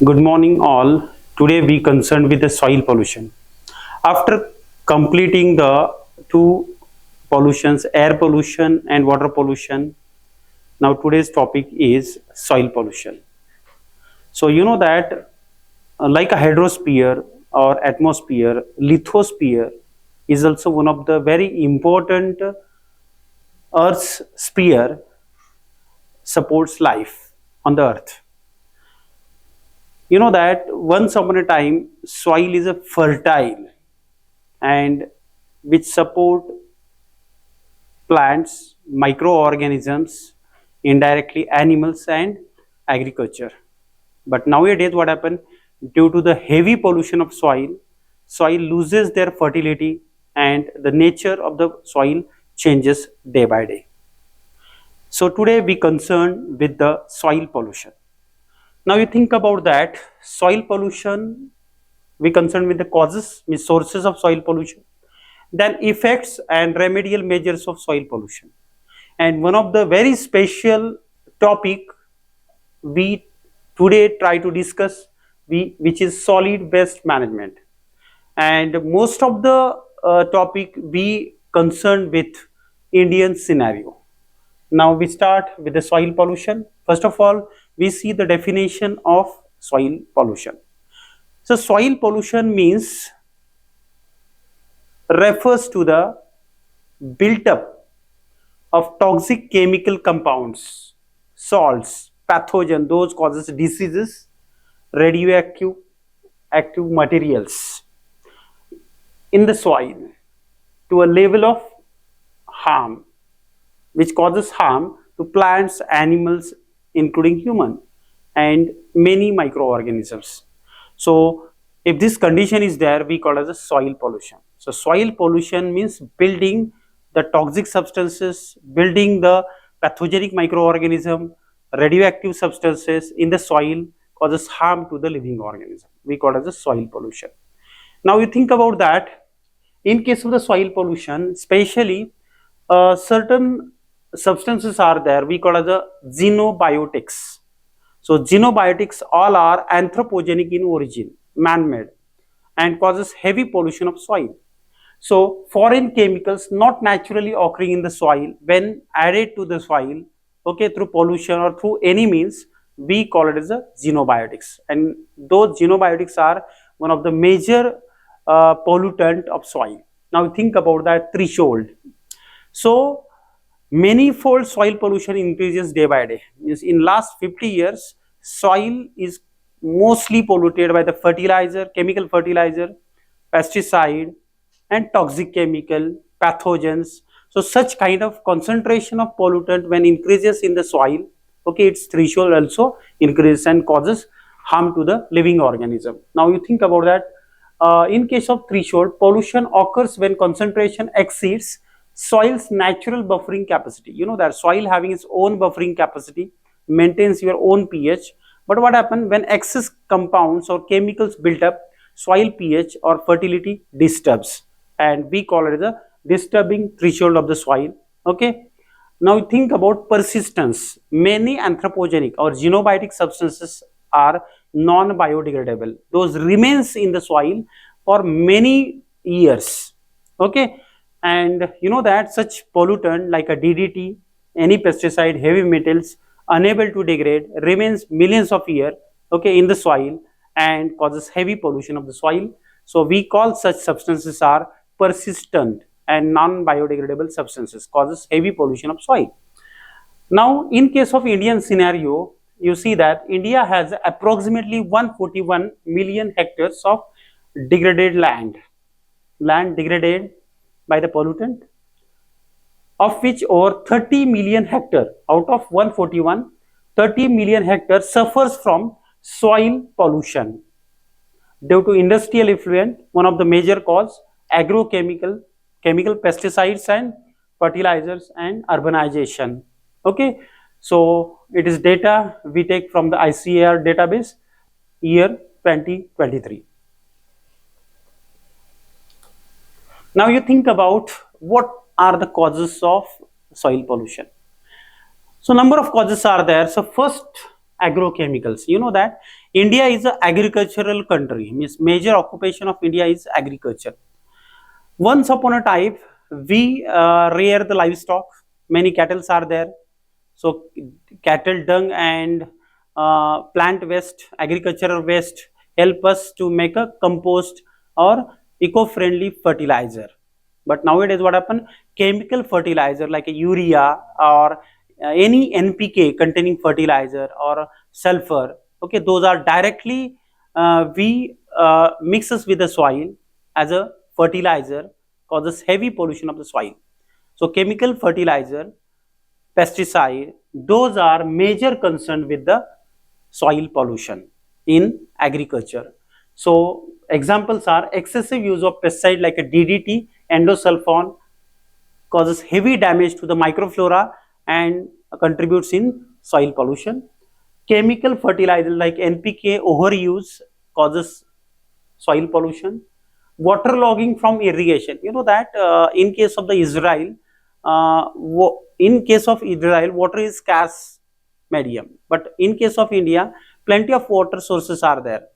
Good morning all. Today we concerned with the soil pollution. After completing the two pollutions, air pollution and water pollution, now today's topic is soil pollution. So you know that like a hydrosphere or atmosphere, lithosphere is also one of the very important Earth's sphere supports life on the earth. You know that once upon a time soil is a fertile and which support plants, microorganisms, indirectly animals and agriculture. But nowadays what happened, due to the heavy pollution of soil loses their fertility and the nature of the soil changes day by day. So today we concern with the soil pollution. Now you think about that soil pollution, we concern with the causes, means sources of soil pollution, then effects and remedial measures of soil pollution. And one of the very special topic we today try to discuss, which is solid waste management. And most of the topic we concerned with Indian scenario. Now we start with the soil pollution. First of all, we see the definition of soil pollution. So soil pollution means refers to the built-up of toxic chemical compounds, salts, pathogen, those causes diseases, radioactive materials in the soil to a level of harm, which causes harm to plants, animals, including human and many microorganisms. So if this condition is there, we call it as a soil pollution. So soil pollution means building the toxic substances, building the pathogenic microorganism, radioactive substances in the soil causes harm to the living organism. We call it as a soil pollution. Now you think about that, in case of the soil pollution, especially certain substances are there, we call as the xenobiotics. So xenobiotics all are anthropogenic in origin, man-made, and causes heavy pollution of soil. So foreign chemicals not naturally occurring in the soil, when added to the soil, okay, through pollution or through any means, we call it as a xenobiotics. And those xenobiotics are one of the major pollutant of soil. Now think about that threshold. So manifold soil pollution increases day by day. Means in last 50 years, soil is mostly polluted by the fertilizer, chemical fertilizer, pesticide and toxic chemical, pathogens. So such kind of concentration of pollutant when increases in the soil, okay, its threshold also increases and causes harm to the living organism. Now you think about that, in case of threshold, pollution occurs when concentration exceeds soil's natural buffering capacity. You know that soil having its own buffering capacity maintains your own pH, but what happens when excess compounds or chemicals built up, soil pH or fertility disturbs, and we call it as a disturbing threshold of the soil. Okay, now think about persistence. Many anthropogenic or xenobiotic substances are non-biodegradable. Those remains in the soil for many years. Okay, and you know that such pollutant like a DDT, any pesticide, heavy metals unable to degrade remains millions of years, okay, in the soil and causes heavy pollution of the soil. So we call such substances are persistent and non-biodegradable substances, causes heavy pollution of soil. Now in case of Indian scenario, you see that India has approximately 141 million hectares of degraded land degraded by the pollutant, of which over 30 million hectare out of 141, 30 million hectares suffers from soil pollution due to industrial effluent, one of the major cause, agrochemical, chemical pesticides and fertilizers and urbanization. Okay, so it is data we take from the ICAR database year 2023. Now you think about what are the causes of soil pollution. So number of causes are there. So first agrochemicals. You know that India is an agricultural country, means major occupation of India is agriculture. Once upon a time, we rear the livestock. Many cattle are there. So cattle dung and plant waste, agricultural waste help us to make a compost or eco-friendly fertilizer. But nowadays what happened? Chemical fertilizer like a urea or any NPK containing fertilizer or sulfur. Okay, those are directly we mixes with the soil as a fertilizer, causes heavy pollution of the soil. So chemical fertilizer, pesticide, those are major concern with the soil pollution in agriculture. So examples are excessive use of pesticide like a DDT, endosulfan, causes heavy damage to the microflora and contributes in soil pollution. Chemical fertilizer like NPK overuse causes soil pollution. Waterlogging from irrigation. You know that in case of the Israel, water is scarce medium. But in case of India, plenty of water sources are there.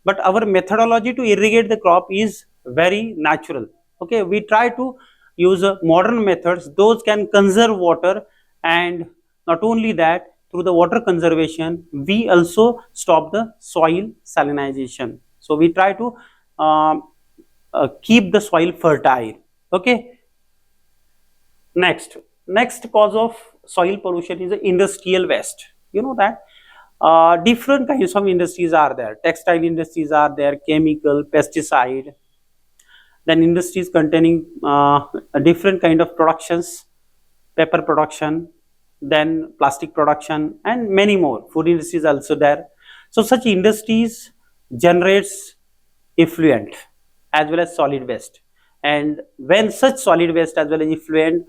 But our methodology to irrigate the crop is very natural. Okay, we try to use modern methods. Those can conserve water, and not only that, through the water conservation, we also stop the soil salinization. So we try to keep the soil fertile. Okay. Next cause of soil pollution is the industrial waste. You know that different kinds of industries are there. Textile industries are there, chemical, pesticide. Then industries containing a different kind of productions, paper production, then plastic production, and many more. Food industries also there. So such industries generates effluent as well as solid waste. And when such solid waste as well as effluent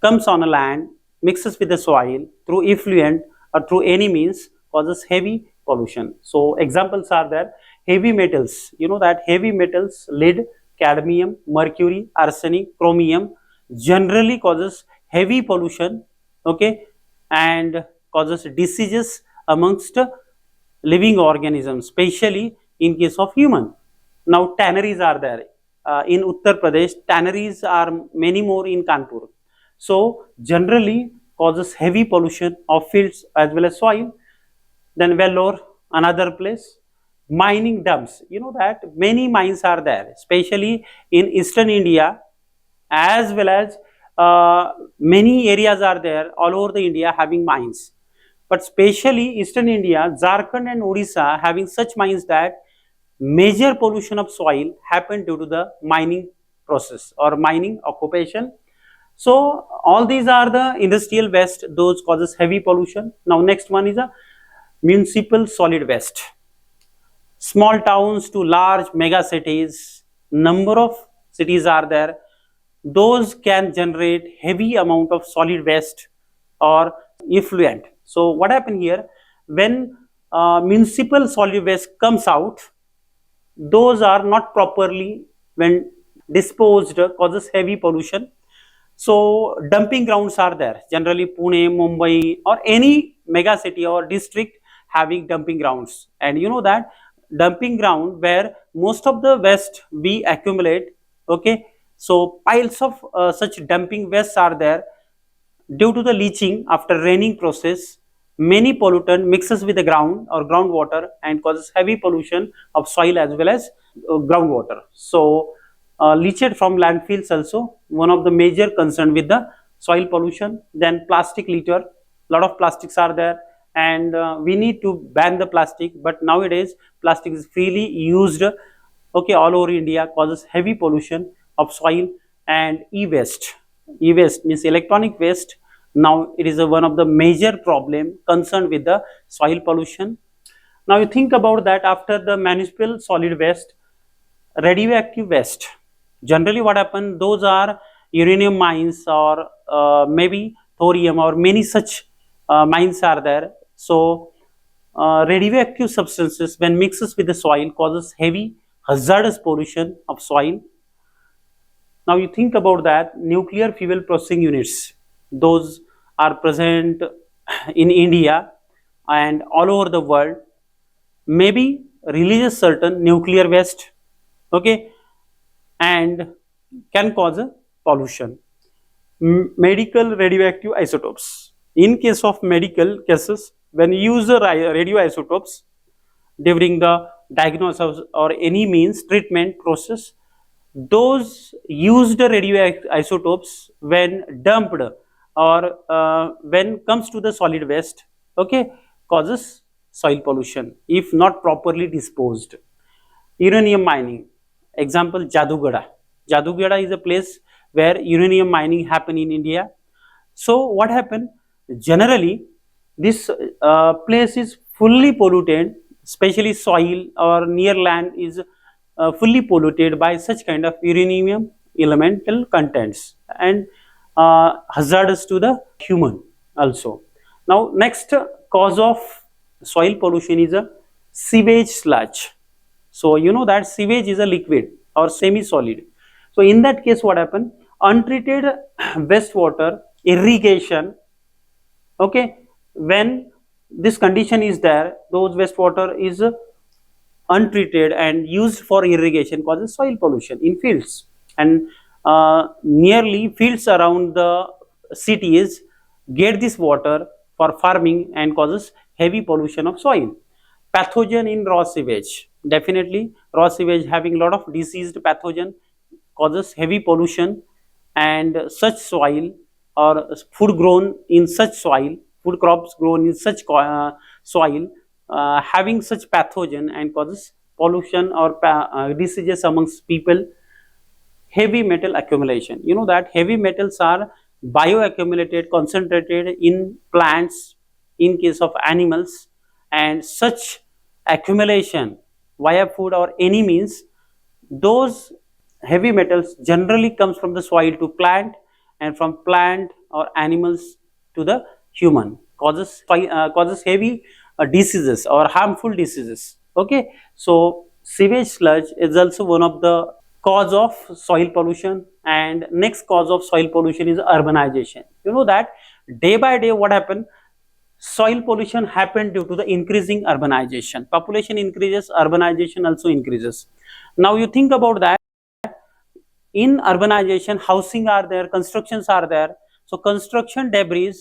comes on a land, mixes with the soil through effluent or through any means, causes heavy pollution. So examples are there. Heavy metals, you know that heavy metals, lead, cadmium, mercury, arsenic, chromium, generally causes heavy pollution, okay, and causes diseases amongst living organisms, especially in case of human. Now tanneries are there in Uttar Pradesh. Tanneries are many more in Kanpur. So generally causes heavy pollution of fields as well as soil. Then Vellore, another place. Mining dumps, you know that many mines are there, especially in eastern India, as well as many areas are there all over the India having mines. But especially eastern India, Jharkhand and Odisha having such mines that major pollution of soil happened due to the mining process or mining occupation. So all these are the industrial waste, those causes heavy pollution. Now next one is a municipal solid waste. Small towns to large mega cities, number of cities are there, those can generate heavy amount of solid waste or effluent. So what happened here, when municipal solid waste comes out, those are not properly when disposed, causes heavy pollution. So dumping grounds are there, generally Pune, Mumbai or any mega city or district having dumping grounds. And you know that dumping ground where most of the waste we accumulate, okay, so piles of such dumping wastes are there. Due to the leaching after raining process, many pollutant mixes with the ground or groundwater and causes heavy pollution of soil as well as groundwater. So leached from landfills also one of the major concern with the soil pollution. Then plastic litter, lot of plastics are there, and we need to ban the plastic, but nowadays plastic is freely used, okay, all over India, causes heavy pollution of soil. And e-waste, e-waste means electronic waste. Now it is one of the major problem concerned with the soil pollution. Now you think about that, after the municipal solid waste, radioactive waste, generally what happen, those are uranium mines or maybe thorium or many such mines are there. So radioactive substances when mixes with the soil causes heavy hazardous pollution of soil. Now you think about that, nuclear fuel processing units, those are present in India, and all over the world, maybe releases certain nuclear waste, okay, and can cause a pollution. Medical radioactive isotopes. In case of medical cases, when you use the radioisotopes during the diagnosis or any means treatment process, those used radioisotopes when dumped or when comes to the solid waste, okay, causes soil pollution if not properly disposed. Uranium mining, example Jadugada is a place where uranium mining happen in India. So what happened, generally this place is fully polluted, especially soil or near land is fully polluted by such kind of uranium elemental contents and hazardous to the human also. Now next cause of soil pollution is a sewage sludge. So you know that sewage is a liquid or semi-solid. So in that case, what happened? Untreated wastewater irrigation. Okay, when this condition is there, those wastewater is untreated and used for irrigation causes soil pollution in fields, and nearly fields around the cities get this water for farming and causes heavy pollution of soil. Pathogen in raw sewage, definitely raw sewage having a lot of diseased pathogen causes heavy pollution, and such soil or food grown in such soil, food crops grown in such soil having such pathogen and causes pollution or diseases amongst people. Heavy metal accumulation, you know that heavy metals are bioaccumulated concentrated in plants, in case of animals, and such accumulation via food or any means, those heavy metals generally comes from the soil to plant, and from plant or animals to the human, causes heavy diseases or harmful diseases. Okay, so sewage sludge is also one of the cause of soil pollution. And next cause of soil pollution is urbanization. You know that day by day what happened, soil pollution happened due to the increasing urbanization. Population increases, urbanization also increases. Now you think about that, in urbanization housing are there, constructions are there, so construction debris,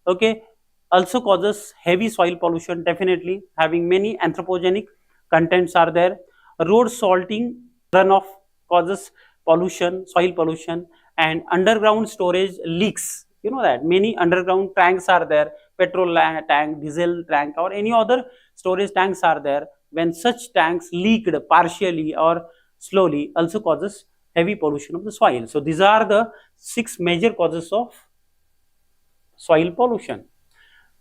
okay, also causes heavy soil pollution, definitely having many anthropogenic contents are there. Road salting runoff causes pollution, soil pollution. And underground storage leaks, you know that many underground tanks are there, petrol tank, diesel tank, or any other storage tanks are there. When such tanks leaked partially or slowly, also causes heavy pollution of the soil. So these are the 6 major causes of soil pollution.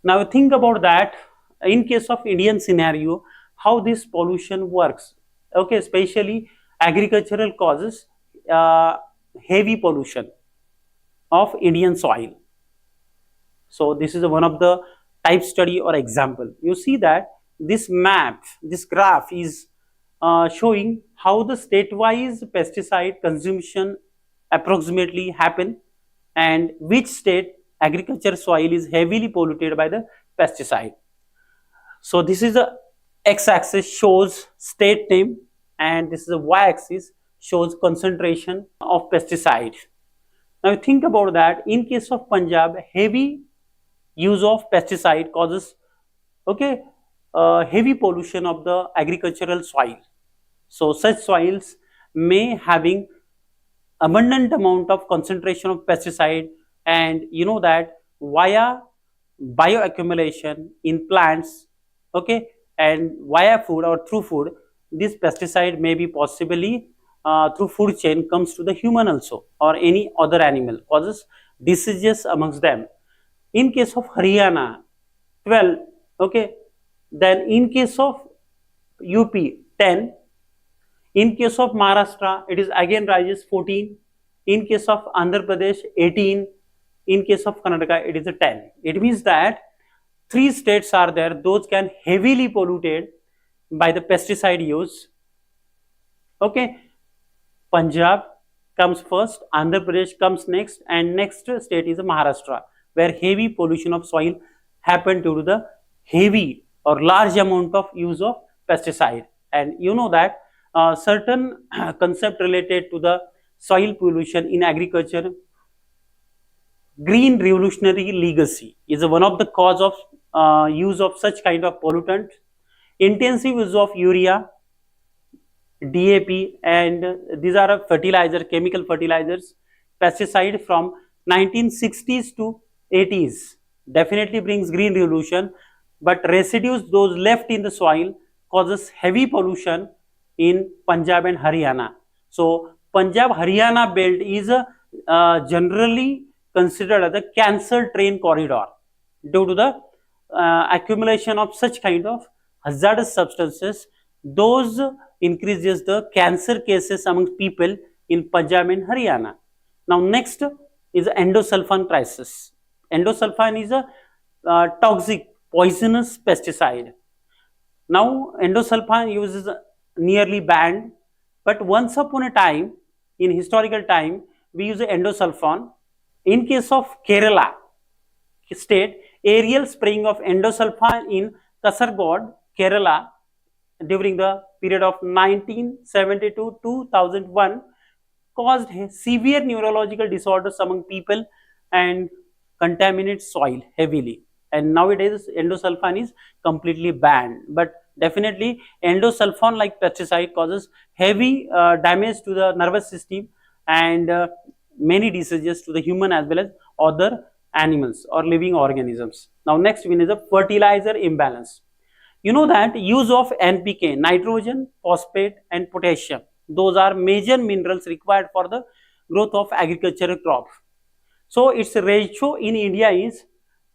Now think about that, in case of Indian scenario, how this pollution works. Okay, especially agricultural causes heavy pollution of Indian soil. So this is one of the type study or example. You see that this map, this graph is showing how the state-wise pesticide consumption approximately happen, and which state agriculture soil is heavily polluted by the pesticide. So this is the x-axis shows state name, and this is the y-axis shows concentration of pesticide. Now think about that, in case of Punjab, heavy use of pesticide causes, okay, heavy pollution of the agricultural soil. So such soils may having abundant amount of concentration of pesticide, and you know that via bioaccumulation in plants, okay, and via food or through food, this pesticide may be possibly through food chain comes to the human also or any other animal, causes diseases amongst them. In case of Haryana, 12, okay, then in case of UP, 10, in case of Maharashtra, it is again rises 14, in case of Andhra Pradesh 18, in case of Karnataka it is a 10. It means that 3 states are there, those can heavily polluted by the pesticide use. Okay, Punjab comes first, Andhra Pradesh comes next, and next state is Maharashtra, where heavy pollution of soil happened due to the heavy or large amount of use of pesticide. And you know that certain concept related to the soil pollution in agriculture, green revolutionary legacy is one of the cause of use of such kind of pollutant, intensive use of urea, DAP, and these are fertilizer, chemical fertilizers, pesticide from 1960s to 80s definitely brings green revolution, but residues those left in the soil causes heavy pollution in Punjab and Haryana. So Punjab Haryana belt is generally considered as a cancer train corridor due to the accumulation of such kind of hazardous substances. Those increases the cancer cases among people in Punjab and Haryana. Now next is endosulfan crisis. Endosulfan is a toxic poisonous pesticide. Now endosulfan use is nearly banned, but once upon a time, in historical time, we use endosulfan. In case of Kerala state, aerial spraying of endosulfan in Kasargod, Kerala during the period of 1972 to 2001 caused severe neurological disorders among people and contaminate soil heavily. And nowadays endosulfan is completely banned, but definitely endosulfan like pesticide causes heavy damage to the nervous system and many diseases to the human as well as other animals or living organisms. Now next one is a fertilizer imbalance. You know that use of NPK, nitrogen, phosphate and potassium, those are major minerals required for the growth of agricultural crop. So its ratio in India is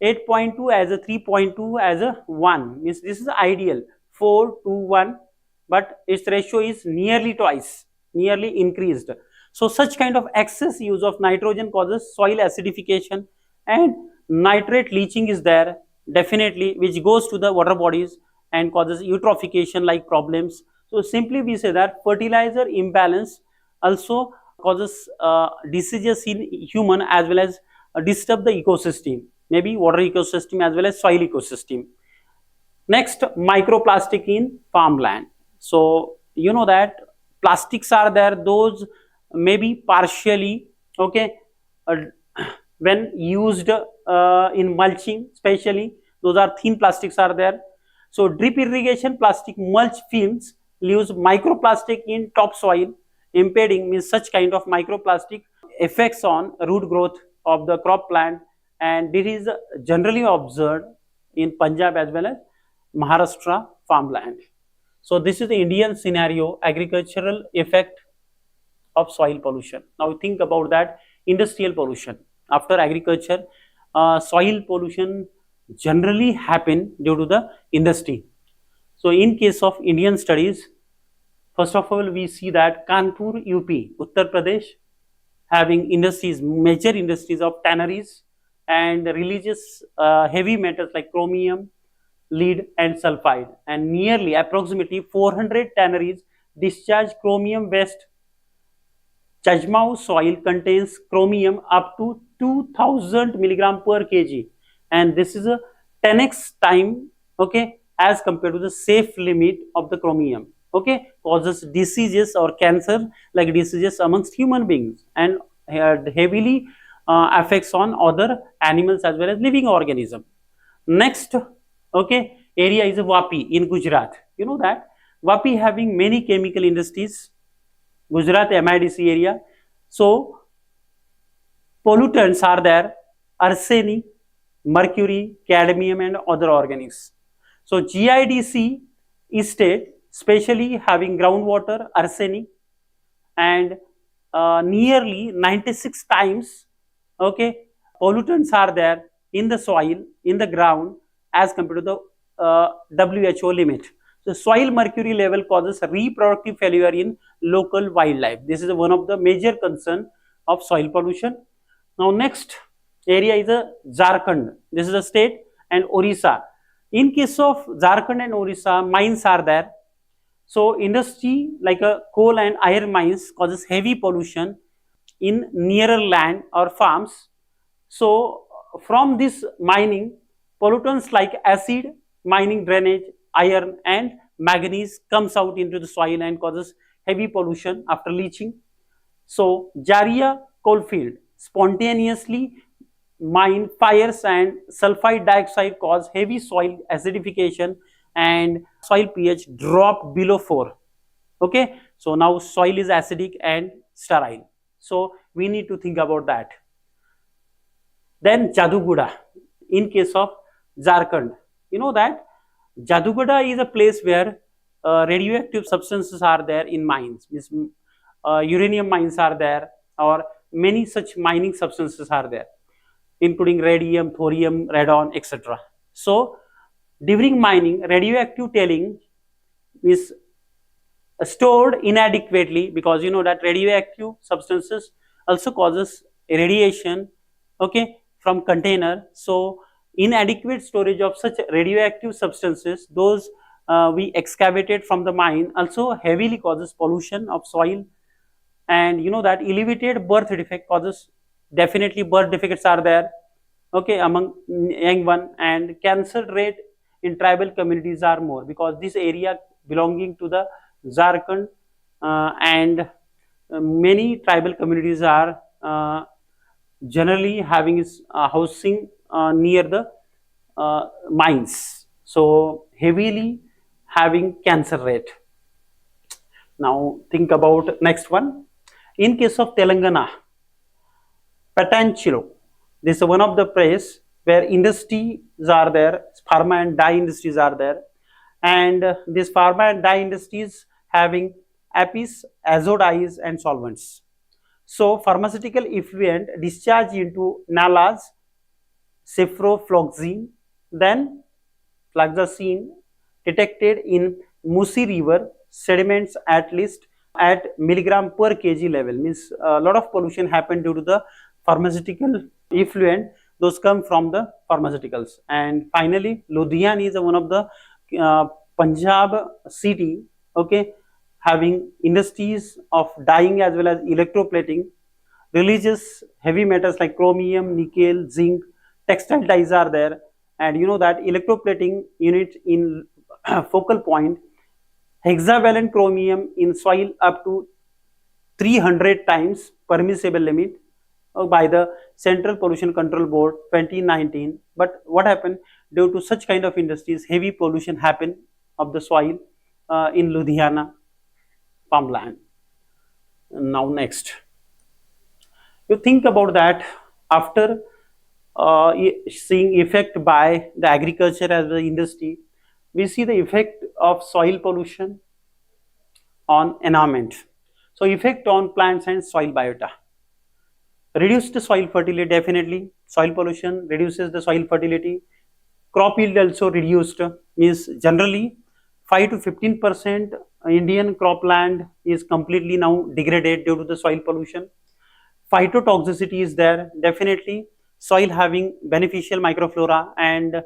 8.2 as a 3.2 as a 1, means this is ideal 4 to 1, but its ratio is nearly twice, nearly increased. So such kind of excess use of nitrogen causes soil acidification and nitrate leaching is there definitely, which goes to the water bodies and causes eutrophication like problems. So simply we say that fertilizer imbalance also causes diseases in human as well as disturb the ecosystem, maybe water ecosystem as well as soil ecosystem. Next, microplastic in farmland. So you know that plastics are there, those maybe partially okay when used in mulching, especially those are thin plastics are there. So drip irrigation plastic mulch films leaves microplastic in topsoil, impeding means such kind of microplastic effects on root growth of the crop plant, and this is generally observed in Punjab as well as Maharashtra farmland. So this is the Indian scenario, agricultural effect of soil pollution. Now think about that industrial pollution. After agriculture, soil pollution generally happen due to the industry. So in case of Indian studies, first of all we see that Kanpur, UP, Uttar Pradesh having industries, major industries of tanneries and releases heavy metals like chromium, lead and sulfide, and nearly approximately 400 tanneries discharge chromium waste. Chajmau soil contains chromium up to 2000 milligram per kg, and this is a 10x time okay as compared to the safe limit of the chromium, okay, causes diseases or cancer like diseases amongst human beings and heavily affects on other animals as well as living organism. Next okay area is Vapi in Gujarat. You know that Vapi having many chemical industries, Gujarat MIDC area. So pollutants are there, arsenic, mercury, cadmium and other organics. So GIDC estate especially having groundwater, arsenic and nearly 96 times okay pollutants are there in the soil, in the ground as compared to the WHO limit. So soil mercury level causes reproductive failure in local wildlife. This is one of the major concern of soil pollution. Now next area is a Jharkhand. This is a state, and Orissa. In case of Jharkhand and Orissa, mines are there. So industry like a coal and iron mines causes heavy pollution in nearer land or farms. So from this mining, pollutants like acid, mining drainage, iron and manganese comes out into the soil and causes heavy pollution after leaching. So Jaria coalfield spontaneously mine fires and sulfide dioxide cause heavy soil acidification and soil pH drop below 4. Okay, so now soil is acidic and sterile. So we need to think about that. Then Jaduguda, in case of Jharkhand, you know that Jaduguda is a place where radioactive substances are there in mines. Means, uranium mines are there, or many such mining substances are there, including radium, thorium, radon, etc. So during mining, radioactive tailing is stored inadequately, because you know that radioactive substances also causes radiation, okay, from container. So inadequate storage of such radioactive substances, those we excavated from the mine, also heavily causes pollution of soil. And you know that elevated birth defect causes, definitely birth defects are there, okay, among young one, and cancer rate in tribal communities are more, because this area belonging to the Jharkhand, and many tribal communities are generally having housing near the mines, so heavily having cancer rate. Now think about next one. In case of Telangana, Patanchilo, this is one of the place where industries are there, pharma and dye industries are there, and this pharma and dye industries having apis, azo-dyes and solvents. So pharmaceutical effluent discharge into nalas, cephaloxime, then fluoxetine detected in Musi river sediments at least at milligram per kg level. Means a lot of pollution happened due to the pharmaceutical effluent, those come from the pharmaceuticals. And finally Ludhiana is one of the Punjab city, okay, having industries of dyeing as well as electroplating, releases heavy metals like chromium, nickel, zinc, textile dyes are there. And you know that electroplating unit in focal point, hexavalent chromium in soil up to 300 times permissible limit by the Central Pollution Control Board 2019. But what happened, due to such kind of industries, heavy pollution happened of the soil in Ludhiana farmland. Now next, you think about that, after seeing effect by the agriculture as well as industry, we see the effect of soil pollution on environment. So effect on plants and soil biota. Reduced soil fertility, definitely soil pollution reduces the soil fertility. Crop yield also reduced, means generally 5 to 15% Indian cropland is completely now degraded due to the soil pollution. Phytotoxicity is there, definitely soil having beneficial microflora and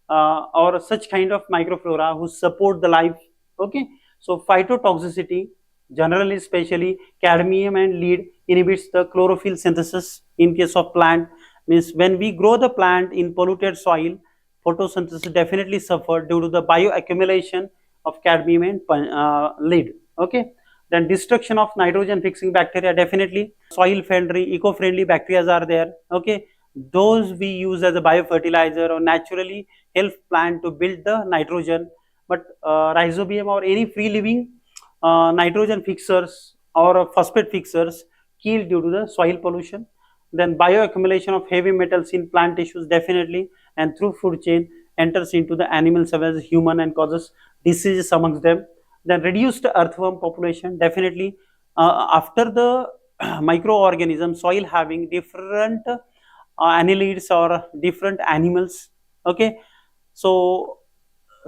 or such kind of microflora who support the life, okay. So phytotoxicity, generally especially cadmium and lead inhibits the chlorophyll synthesis in case of plant. Means when we grow the plant in polluted soil, photosynthesis definitely suffer due to the bioaccumulation of cadmium and lead, okay. Then destruction of nitrogen fixing bacteria, definitely soil friendly, eco-friendly bacteria are there, okay. Those we use as a biofertilizer or naturally help plant to build the nitrogen. But rhizobium or any free living nitrogen fixers or phosphate fixers killed due to the soil pollution. Then bioaccumulation of heavy metals in plant tissues, definitely, and through food chain enters into the animals as well as human and causes diseases amongst them. Then reduced earthworm population, definitely after the microorganism soil having different annelids or different animals, okay. So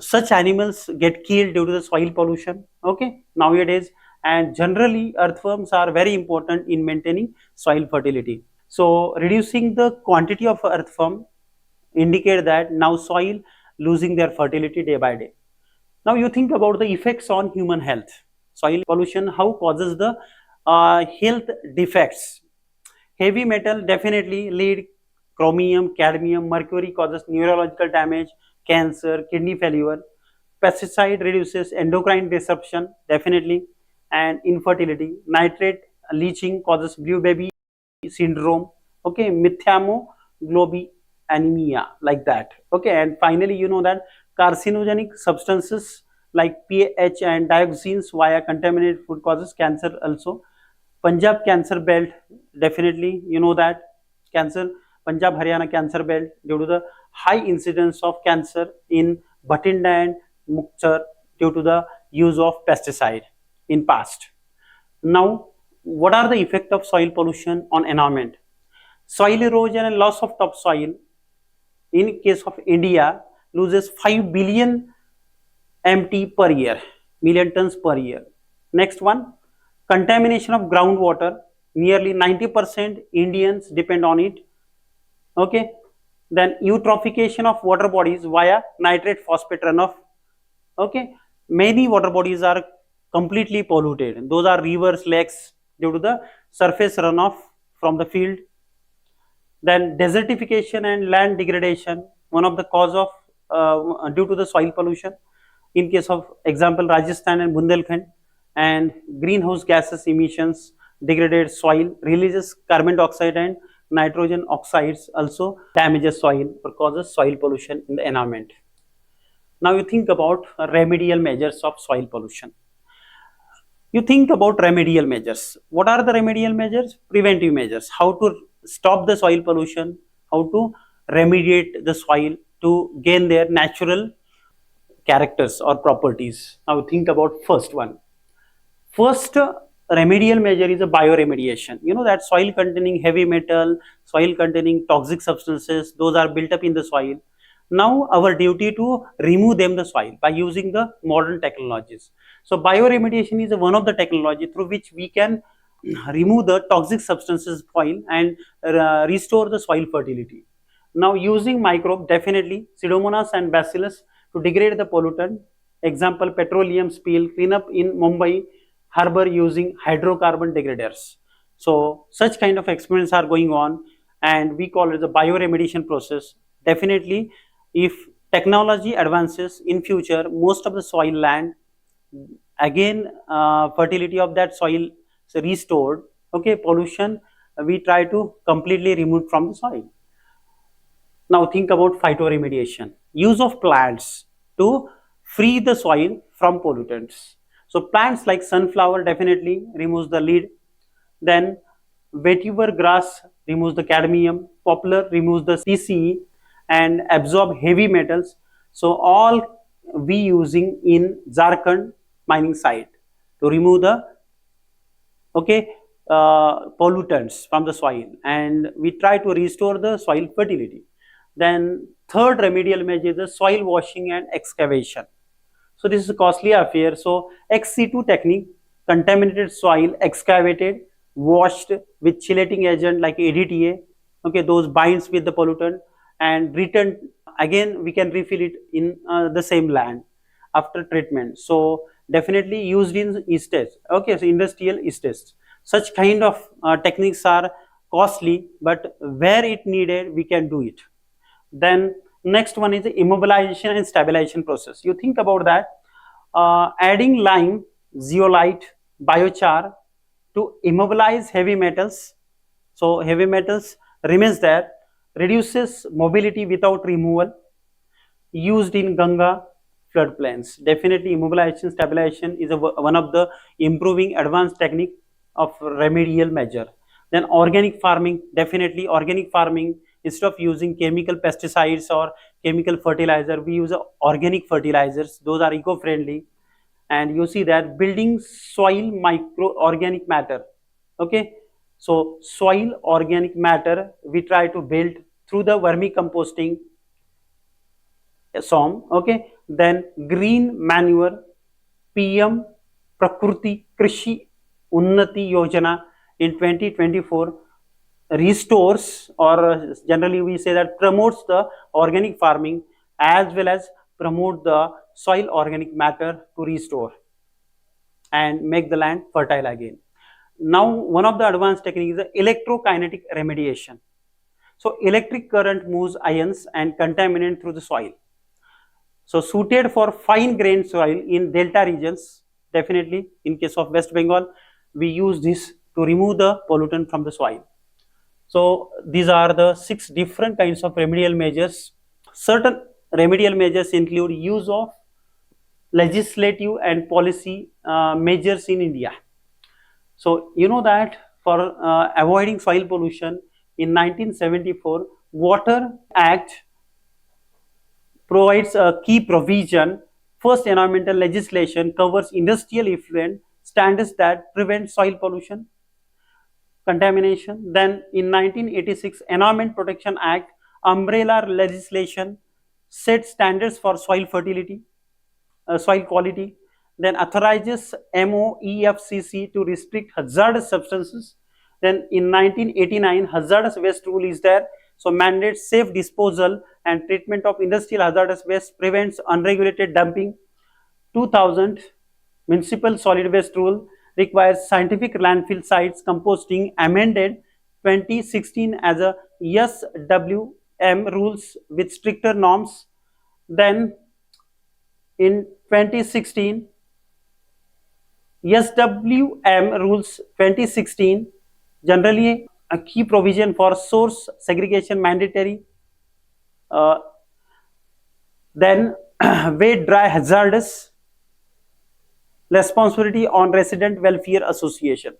such animals get killed due to the soil pollution, okay, nowadays. And generally earthworms are very important in maintaining soil fertility. So reducing the quantity of earthworm indicate that now soil losing their fertility day by day. Now you think about the effects on human health. Soil pollution, how causes the health defects. Heavy metal, definitely lead, chromium, cadmium, mercury causes neurological damage, cancer, kidney failure. Pesticide reduces endocrine disruption, definitely, and infertility. Nitrate leaching causes blue baby syndrome. Okay, methanoglobin like that. Okay, and finally, you know that carcinogenic substances like PH and dioxins via contaminated food causes cancer also. Punjab cancer belt, definitely, you know that cancer, Punjab Haryana cancer belt due to the high incidence of cancer in Bathinda and Muktsar due to the use of pesticide in past. Now, what are the effect of soil pollution on environment? Soil erosion and loss of topsoil. In case of India, loses 5 billion MT per year, million tons per year. Next one, contamination of groundwater. Nearly 90% Indians depend on it. Okay. Then eutrophication of water bodies via nitrate phosphate runoff. Okay. Many water bodies are completely polluted. Those are rivers, lakes due to the surface runoff from the field. Then desertification and land degradation, one of the cause of due to the soil pollution. In case of example, Rajasthan and Bundelkhand, and greenhouse gases emissions, degraded soil, releases carbon dioxide and nitrogen oxides, also damages soil or causes soil pollution in the environment. Now you think about remedial measures of soil pollution. You think about remedial measures. What are the remedial measures? Preventive measures. How to stop the soil pollution, how to remediate the soil to gain their natural characters or properties. Now think about first one. First remedial measure is a bioremediation. You know that soil containing heavy metal, soil containing toxic substances, those are built up in the soil. Now our duty to remove them the soil by using the modern technologies. So bioremediation is one of the technology through which we can remove the toxic substances soil and restore the soil fertility. Now using microbe, definitely Pseudomonas and Bacillus to degrade the pollutant. Example, petroleum spill cleanup in Mumbai harbor using hydrocarbon degraders. So such kind of experiments are going on, and we call it the bioremediation process. Definitely, if technology advances in future, most of the soil land, again fertility of that soil is restored. Okay, pollution we try to completely remove from the soil. Now think about phytoremediation, use of plants to free the soil from pollutants. So plants like sunflower definitely removes the lead. Then vetiver grass removes the cadmium, poplar removes the PCE and absorb heavy metals. So all we using in Jharkhand mining site to remove the pollutants from the soil, and we try to restore the soil fertility. Then third remedial measure is the soil washing and excavation. So this is a costly affair. So ex-situ technique, contaminated soil excavated, washed with chelating agent like ADTA. Okay, those binds with the pollutant and returned again. We can refill it in the same land after treatment. So definitely used in estates. Okay, so industrial estates. Such kind of techniques are costly, but where it needed, we can do it. Then next one is the immobilization and stabilization process. You think about that, adding lime, zeolite, biochar to immobilize heavy metals. So heavy metals remains there, reduces mobility without removal, used in Ganga floodplains. Definitely immobilization, stabilization is one of the improving advanced technique of remedial measure. Then organic farming, definitely organic farming, instead of using chemical pesticides or chemical fertilizer, we use organic fertilizers. Those are eco-friendly. And you see that building soil microorganic matter. Okay, so soil organic matter we try to build through the vermicomposting SOM. Okay, then green manure, PM Prakriti Krishi Unnati Yojana in 2024 restores, or generally we say that promotes the organic farming as well as promote the soil organic matter to restore and make the land fertile again. Now one of the advanced techniques is the electrokinetic remediation. So electric current moves ions and contaminant through the soil. So suited for fine grained soil in delta regions. Definitely in case of West Bengal, we use this to remove the pollutant from the soil. So these are the 6 different kinds of remedial measures. Certain remedial measures include use of legislative and policy measures in India. So you know that for avoiding soil pollution, in 1974 Water Act provides a key provision. First, environmental legislation covers industrial effluent standards that prevent soil pollution, contamination. Then in 1986 Environment Protection Act umbrella legislation set standards for soil fertility, soil quality. Then authorizes MOEFCC to restrict hazardous substances. Then in 1989 hazardous waste rule is there, so mandates safe disposal and treatment of industrial hazardous waste, prevents unregulated dumping. 2000 municipal solid waste rule requires scientific landfill sites composting, amended 2016 as a SWM rules with stricter norms. Then in 2016 SWM rules 2016 generally a key provision for source segregation mandatory. Then wet dry hazardous responsibility on resident welfare association.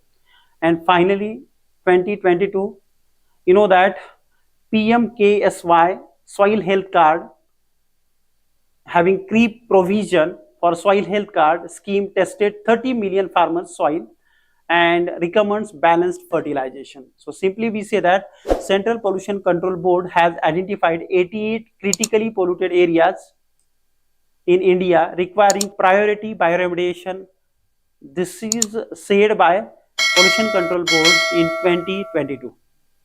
And finally 2022, you know that PMKSY soil health card, having key provision for soil health card scheme, tested 30 million farmers soil and recommends balanced fertilization. So simply we say that Central Pollution Control Board has identified 88 critically polluted areas in India requiring priority bioremediation. This is said by Pollution Control Board in 2022.